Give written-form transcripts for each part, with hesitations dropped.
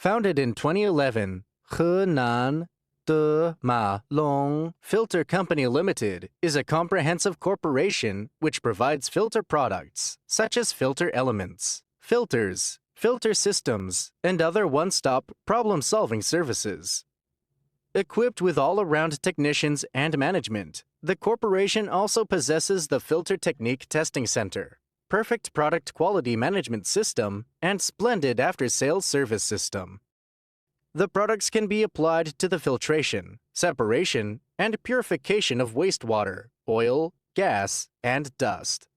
Founded in 2011, Henan Demalong Filter Company Limited is a comprehensive corporation which provides filter products such as filter elements, filters, filter systems, and other one-stop problem-solving services. Equipped with all-around technicians and management, the corporation also possesses the Filter Technique Testing Center, perfect product quality management system, and splendid after-sales service system. The products can be applied to the filtration, separation, and purification of wastewater, oil, gas, and dust.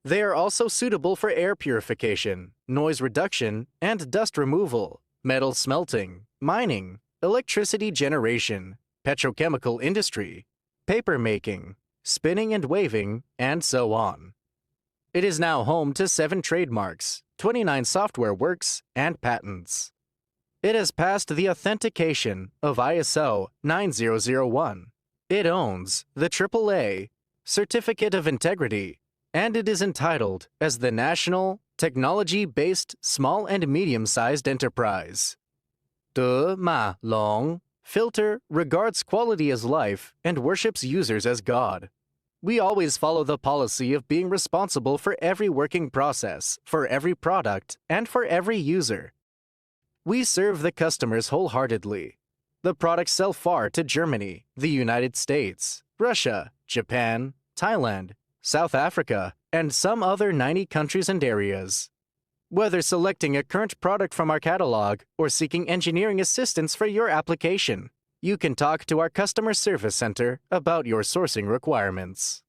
They are also suitable for air purification, noise reduction, and dust removal, metal smelting, mining, electricity generation, petrochemical industry, paper making, spinning and waving, and so on. It is now home to 7 trademarks, 29 software works, and patents. It has passed the authentication of ISO 9001. It owns the AAA Certificate of Integrity, and it is entitled as the National Technology-Based Small and Medium-Sized Enterprise. Demalong Filter regards quality as life and worships users as God. We always follow the policy of being responsible for every working process, for every product, and for every user. We serve the customers wholeheartedly. The products sell far to Germany, the United States, Russia, Japan, Thailand, South Africa, and some other 90 countries and areas. Whether selecting a current product from our catalog or seeking engineering assistance for your application, you can talk to our customer service center about your sourcing requirements.